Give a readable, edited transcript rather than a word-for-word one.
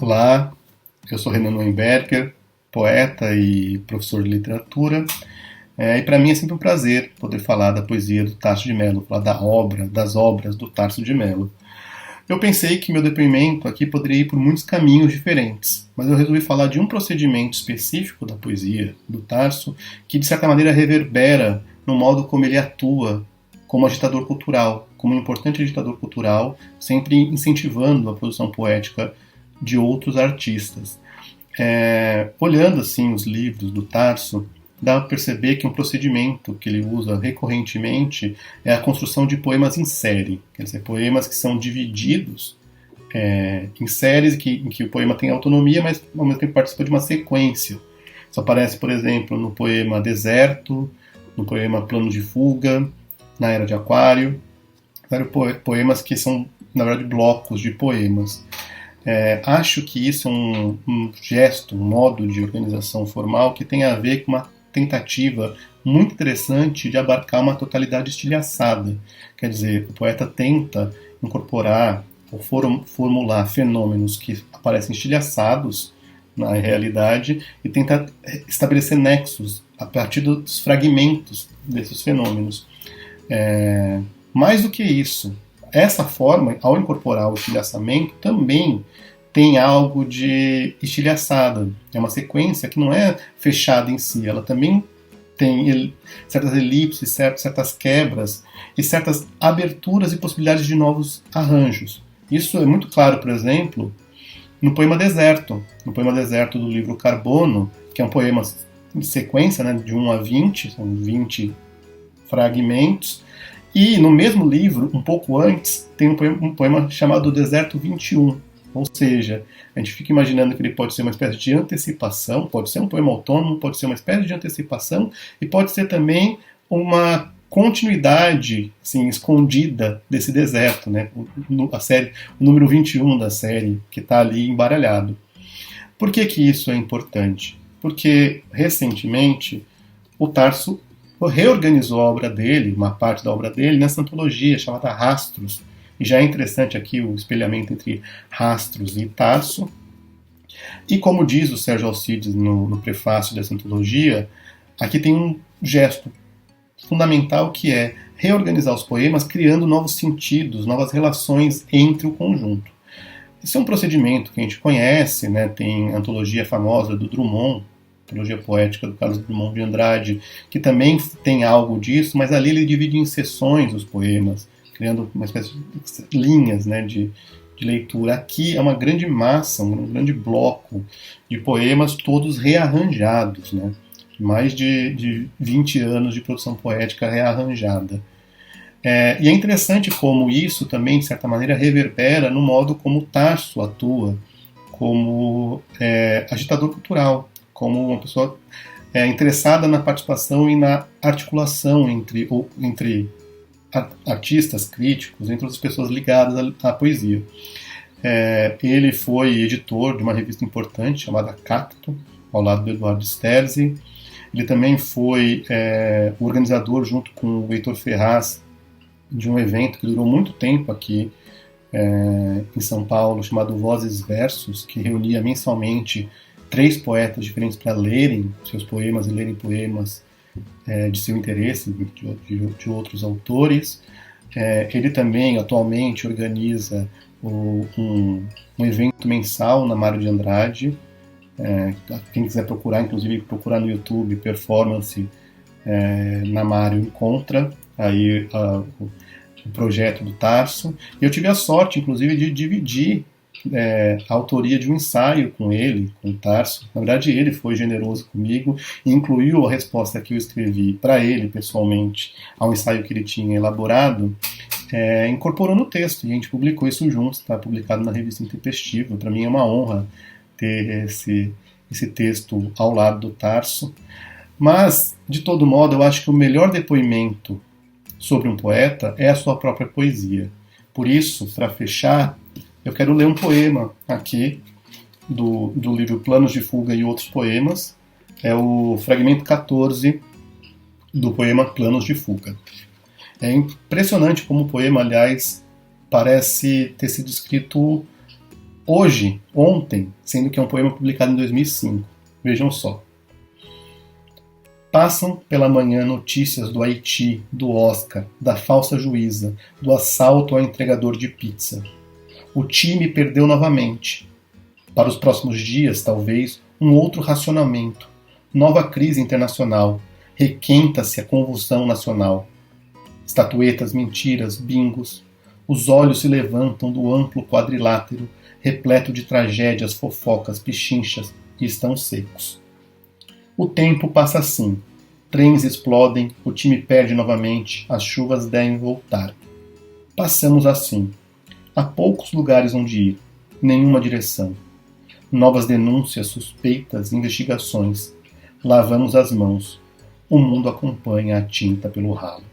Olá, eu sou Renan Weinberger, poeta e professor de literatura, e para mim é sempre um prazer poder falar da poesia do Tarso de Mello, falar das obras do Tarso de Mello. Eu pensei que meu depoimento aqui poderia ir por muitos caminhos diferentes, mas eu resolvi falar de um procedimento específico da poesia do Tarso que, de certa maneira, reverbera no modo como ele atua como agitador cultural, como um importante agitador cultural, sempre incentivando a produção poética de outros artistas. Olhando assim os livros do Tarso, dá para perceber que um procedimento que ele usa recorrentemente é a construção de poemas em série, quer dizer, poemas que são divididos em séries em que o poema tem autonomia, mas ao mesmo tempo participa de uma sequência. Isso aparece, por exemplo, no poema Deserto, no poema Plano de Fuga, na Era de Aquário, vários poemas que são, na verdade, blocos de poemas. Acho que isso é um gesto, um modo de organização formal que tem a ver com uma tentativa muito interessante de abarcar uma totalidade estilhaçada. Quer dizer, o poeta tenta incorporar ou formular fenômenos que aparecem estilhaçados na realidade e tenta estabelecer nexos a partir dos fragmentos desses fenômenos. Mais do que isso, essa forma, ao incorporar o estilhaçamento, também tem algo de estilhaçada. É uma sequência que não é fechada em si, ela também tem certas elipses, certas quebras e certas aberturas e possibilidades de novos arranjos. Isso é muito claro, por exemplo, no poema Deserto. No poema Deserto do livro Carbono, que é um poema de sequência, né, de 1 a 20, são 20 fragmentos. E no mesmo livro, um pouco antes, tem um poema chamado Deserto 21. Ou seja, a gente fica imaginando que ele pode ser uma espécie de antecipação, pode ser um poema autônomo, pode ser uma espécie de antecipação, e pode ser também uma continuidade assim, escondida desse deserto, né? A série, o número 21 da série, que está ali embaralhado. Por que isso é importante? Porque, recentemente, o Tarso reorganizou a obra dele, uma parte da obra dele, nessa antologia chamada Rastros. E já é interessante aqui o espelhamento entre Rastros e Tarso. E como diz o Sérgio Alcides no prefácio dessa antologia, aqui tem um gesto fundamental que é reorganizar os poemas criando novos sentidos, novas relações entre o conjunto. Esse é um procedimento que a gente conhece, né? Tem a antologia famosa do Drummond, antologia poética do Carlos Drummond de Andrade, que também tem algo disso, mas ali ele divide em seções os poemas, criando uma espécie de linhas, né, de leitura. Aqui é uma grande massa, um grande bloco de poemas todos rearranjados, né? Mais de 20 anos de produção poética rearranjada. E é interessante como isso também, de certa maneira, reverbera no modo como o Tarso atua como agitador cultural, como uma pessoa interessada na participação e na articulação entre artistas, críticos, entre as pessoas ligadas à poesia. Ele foi editor de uma revista importante chamada Cacto, ao lado do Eduardo Sterzi. Ele também foi o organizador, junto com o Heitor Ferraz, de um evento que durou muito tempo aqui em São Paulo, chamado Vozes Versos, que reunia mensalmente 3 poetas diferentes para lerem seus poemas e lerem poemas de seu interesse, de outros autores. Ele também, atualmente, organiza um evento mensal na Mário de Andrade. Quem quiser procurar, inclusive procurar no YouTube, performance na Mário, encontra aí o projeto do Tarso. E eu tive a sorte, inclusive, de dividir a autoria de um ensaio com ele, com o Tarso. Na verdade, ele foi generoso comigo e incluiu a resposta que eu escrevi para ele, pessoalmente, ao ensaio que ele tinha elaborado, incorporou no texto, e a gente publicou isso juntos, está publicado na revista Intempestiva. Para mim é uma honra ter esse texto ao lado do Tarso. Mas, de todo modo, eu acho que o melhor depoimento sobre um poeta é a sua própria poesia. Por isso, para fechar, eu quero ler um poema aqui do livro Planos de Fuga e Outros Poemas. É o fragmento 14 do poema Planos de Fuga. É impressionante como o poema, aliás, parece ter sido escrito Ontem, sendo que é um poema publicado em 2005. Vejam só. Passam pela manhã notícias do Haiti, do Oscar, da falsa juíza, do assalto ao entregador de pizza. O time perdeu novamente. Para os próximos dias, talvez, um outro racionamento. Nova crise internacional. Requenta-se a convulsão nacional. Estatuetas, mentiras, bingos. Os olhos se levantam do amplo quadrilátero, repleto de tragédias, fofocas, pichinchas, e estão secos. O tempo passa assim. Trens explodem, o time perde novamente, as chuvas devem voltar. Passamos assim. Há poucos lugares onde ir, nenhuma direção. Novas denúncias, suspeitas, investigações. Lavamos as mãos. O mundo acompanha a tinta pelo ralo.